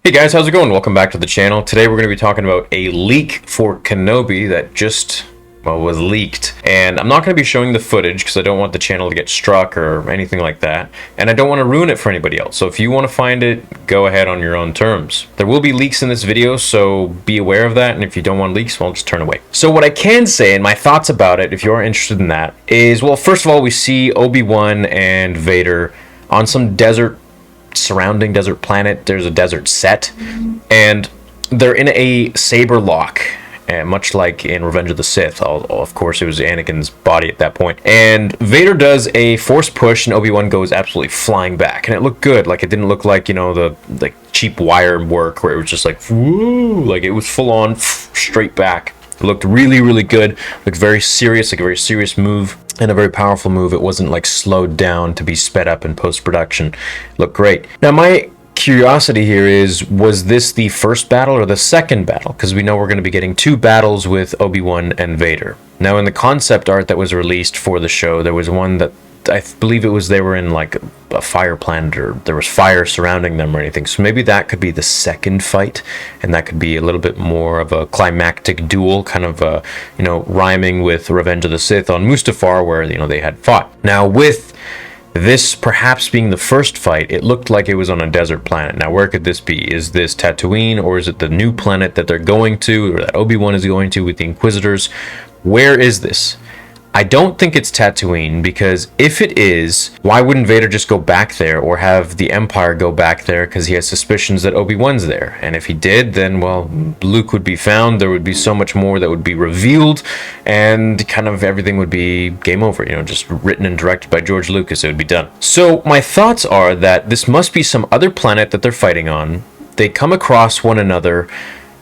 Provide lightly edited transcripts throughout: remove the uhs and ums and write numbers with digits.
Hey guys, how's it going? Welcome back to the channel. Today we're going to be talking about a leak for Kenobi that just, was leaked. And I'm not going to be showing the footage because I don't want the channel to get struck or anything like that. And I don't want to ruin it for anybody else. So if you want to find it, go ahead on your own terms. There will be leaks in this video, so be aware of that. And if you don't want leaks, well, just turn away. So what I can say, and my thoughts about it, if you are interested in that, is, well, first of all, we see Obi-Wan and Vader on some surrounding desert planet. There's a desert set, and they're in a saber lock, and much like in Revenge of the Sith. Of course, it was Anakin's body at that point. And Vader does a force push, and Obi-Wan goes absolutely flying back. And it looked good. Like, it didn't look like, you know, the cheap wire work where it was just like, woo, like it was full on straight back. It looked really, really good. Looked very serious, like a very serious move and a very powerful move. It wasn't like slowed down to be sped up in post-production. Looked great. Now, my curiosity here is, was this the first battle or the second battle? Because we know we're going to be getting two battles with Obi-Wan and Vader. Now, in the concept art that was released for the show, there was one that I believe they were in like a fire planet, or there was fire surrounding them or anything. So maybe that could be the second fight, and that could be a little bit more of a climactic duel, kind of rhyming with Revenge of the Sith on Mustafar, where they had fought. Now, with this perhaps being the first fight, it looked like it was on a desert planet. Now, where could this be? Is this Tatooine, or is it the new planet that they're going to, or that Obi-Wan is going to with the Inquisitors? Where is this? I don't think it's Tatooine, because if it is, why wouldn't Vader just go back there, or have the Empire go back there, because he has suspicions that Obi-Wan's there? And if he did, then, well, Luke would be found, there would be so much more that would be revealed, and kind of everything would be game over, just written and directed by George Lucas. It would be done. So my thoughts are that this must be some other planet that they're fighting on. They come across one another.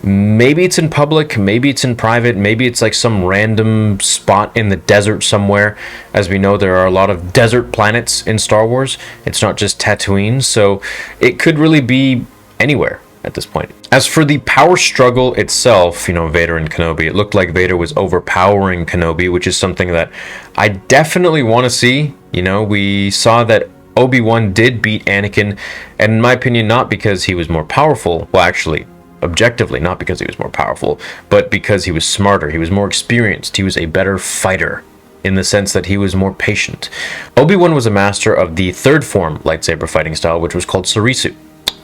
Maybe it's in public, maybe it's in private, maybe it's like some random spot in the desert somewhere. As we know, there are a lot of desert planets in Star Wars. It's not just Tatooine, so it could really be anywhere at this point. As for the power struggle itself, Vader and Kenobi, it looked like Vader was overpowering Kenobi, which is something that I definitely want to see. We saw that Obi-Wan did beat Anakin, and in my opinion, not because he was more powerful. Well, actually, objectively, not because he was more powerful, but because he was smarter, he was more experienced, he was a better fighter, in the sense that he was more patient. Obi-Wan was a master of the third form lightsaber fighting style, which was called Surisu.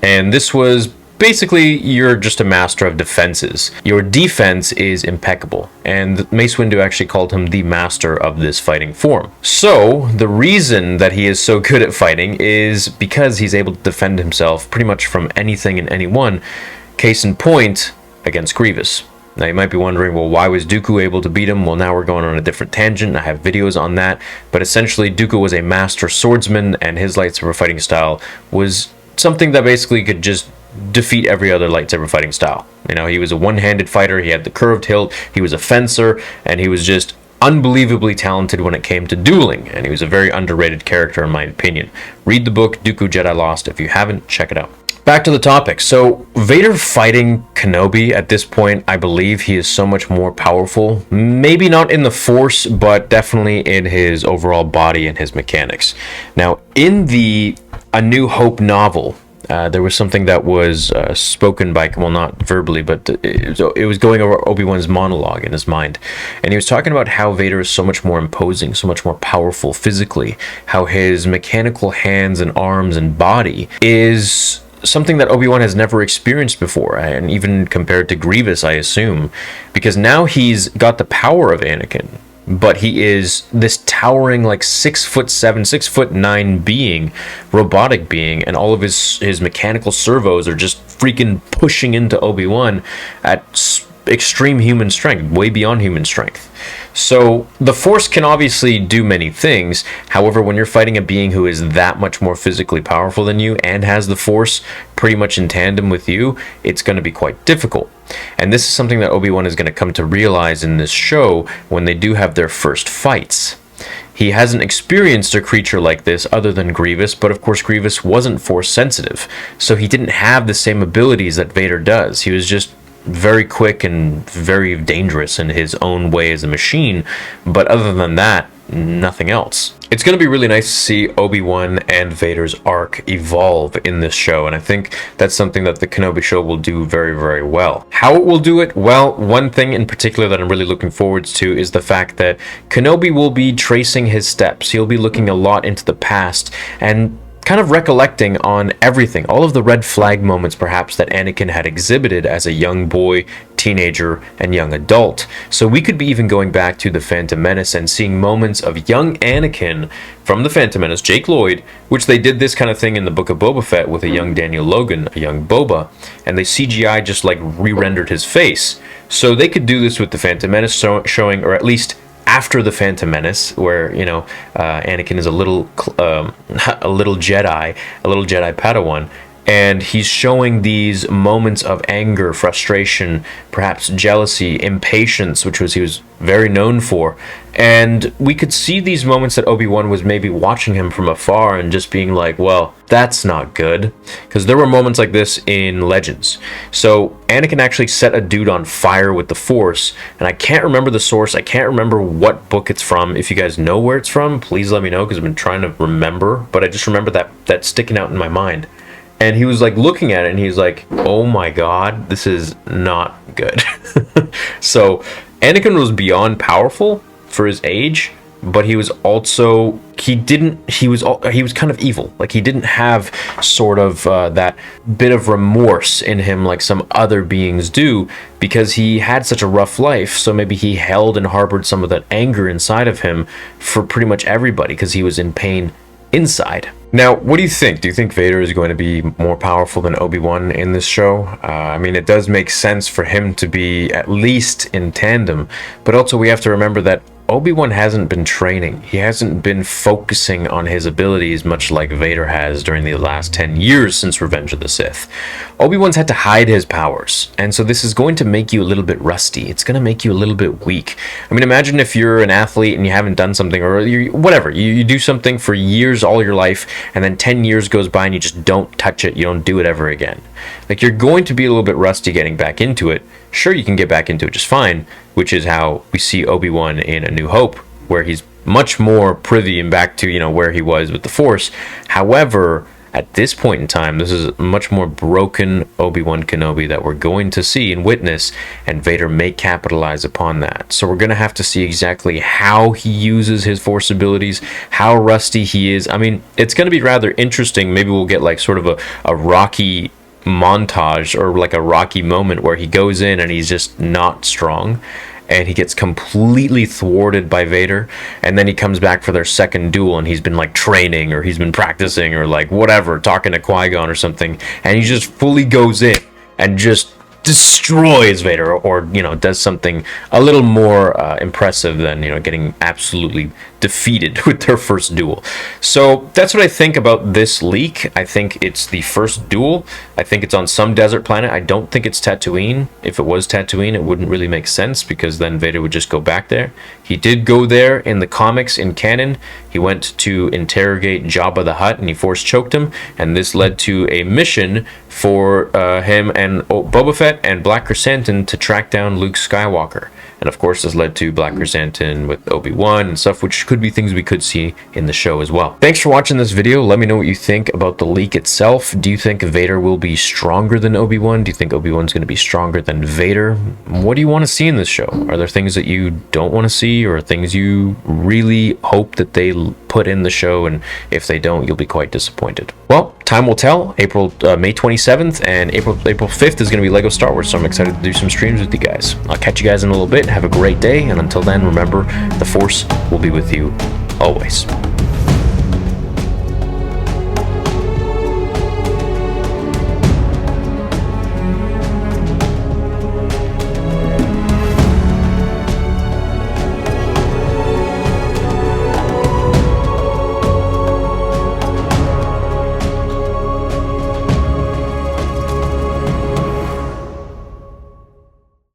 And this was basically, you're just a master of defenses. Your defense is impeccable, and Mace Windu actually called him the master of this fighting form. So the reason that he is so good at fighting is because he's able to defend himself pretty much from anything and anyone. Case in point, against Grievous. Now, you might be wondering, well, why was Dooku able to beat him? Well, now we're going on a different tangent. I have videos on that. But essentially, Dooku was a master swordsman, and his lightsaber fighting style was something that basically could just defeat every other lightsaber fighting style. He was a one-handed fighter. He had the curved hilt. He was a fencer, and he was just unbelievably talented when it came to dueling. And he was a very underrated character, in my opinion. Read the book, Dooku Jedi Lost. If you haven't, check it out. Back to the topic. So Vader fighting Kenobi at this point, I believe he is so much more powerful. Maybe not in the Force, but definitely in his overall body and his mechanics. Now, in the A New Hope novel, there was something that was spoken by, well, not verbally, but it was going over Obi-Wan's monologue in his mind. And he was talking about how Vader is so much more imposing, so much more powerful physically, how his mechanical hands and arms and body is something that Obi-Wan has never experienced before, and even compared to Grievous, I assume, because now he's got the power of Anakin, but he is this towering, like 6'7", 6'9" being, robotic being, and all of his mechanical servos are just freaking pushing into Obi-Wan at extreme human strength, way beyond human strength. So the Force can obviously do many things. However, when you're fighting a being who is that much more physically powerful than you and has the Force pretty much in tandem with you, it's going to be quite difficult. And this is something that Obi-Wan is going to come to realize in this show when they do have their first fights. He hasn't experienced a creature like this other than Grievous, but of course Grievous wasn't Force sensitive, so he didn't have the same abilities that Vader does. He was just very quick and very dangerous in his own way as a machine, but other than that, nothing else. It's going to be really nice to see Obi-Wan and Vader's arc evolve in this show, and I think that's something that the Kenobi show will do very, very well. How it will do it? Well, one thing in particular that I'm really looking forward to is the fact that Kenobi will be tracing his steps. He'll be looking a lot into the past and kind of recollecting on everything, all of the red flag moments perhaps that Anakin had exhibited as a young boy, teenager, and young adult. So we could be even going back to the Phantom Menace and seeing moments of young Anakin from the Phantom Menace, Jake Lloyd, which they did this kind of thing in the Book of Boba Fett with a young Daniel Logan, a young Boba, and they CGI just like re-rendered his face. So they could do this with the Phantom Menace showing, or at least after the Phantom Menace, where, you know, Anakin is a little Jedi Padawan, and he's showing these moments of anger, frustration, perhaps jealousy, impatience, which he was very known for. And we could see these moments that Obi-Wan was maybe watching him from afar and just being like, well, that's not good. Because there were moments like this in Legends. So Anakin actually set a dude on fire with the Force, and I can't remember the source. I can't remember what book it's from. If you guys know where it's from, please let me know, because I've been trying to remember, but I just remember that sticking out in my mind. And he was like looking at it and he's like, oh my god, this is not good. So Anakin was beyond powerful for his age, but he was also, he was kind of evil. Like, he didn't have sort of that bit of remorse in him like some other beings do, because he had such a rough life. So maybe he held and harbored some of that anger inside of him for pretty much everybody, because he was in pain inside. Now, what do you think? Do you think Vader is going to be more powerful than Obi-Wan in this show? I mean, it does make sense for him to be at least in tandem, but also we have to remember that Obi-Wan hasn't been training. He hasn't been focusing on his abilities much like Vader has during the last 10 years since Revenge of the Sith. Obi-Wan's had to hide his powers, and so this is going to make you a little bit rusty. It's going to make you a little bit weak. I mean, imagine if you're an athlete and you haven't done something, or you do something for years, all your life, and then 10 years goes by and you just don't touch it, you don't do it ever again. Like, you're going to be a little bit rusty getting back into it. Sure, you can get back into it just fine, which is how we see Obi-Wan in A New Hope, where he's much more privy and back to, you know, where he was with the Force. However, at this point in time, this is a much more broken Obi-Wan Kenobi that we're going to see and witness, and Vader may capitalize upon that. So we're going to have to see exactly how he uses his Force abilities, how rusty he is. I mean, it's going to be rather interesting. Maybe we'll get like sort of a Rocky montage, or like a Rocky moment where he goes in and he's just not strong and he gets completely thwarted by Vader, and then he comes back for their second duel and he's been like training, or he's been practicing, or like whatever, talking to Qui-Gon or something, and he just fully goes in and just destroys Vader, or, you know, does something a little more impressive than, you know, getting absolutely defeated with their first duel. So that's what I think about this leak. I think it's the first duel. I think it's on some desert planet. I don't think it's Tatooine. If it was Tatooine, it wouldn't really make sense, because then Vader would just go back there. He did go there in the comics, in canon. He went to interrogate Jabba the Hutt and he force choked him, and this led to a mission for him and Boba Fett and Black Chrysanthemum to track down Luke Skywalker. And of course, this led to Black Chrysanthemum with Obi-Wan and stuff, which could be things we could see in the show as well. Thanks for watching this video. Let me know what you think about the leak itself. Do you think Vader will be stronger than Obi-Wan? Do you think Obi-Wan's going to be stronger than Vader? What do you want to see in this show? Are there things that you don't want to see, or things you really hope that they put in the show, and if they don't, you'll be quite disappointed? Well, time will tell. May 27th and April 5th is going to be Lego Star Wars, so I'm excited to do some streams with you guys. I'll catch you guys in a little bit. Have a great day, and until then, remember, the Force will be with you always.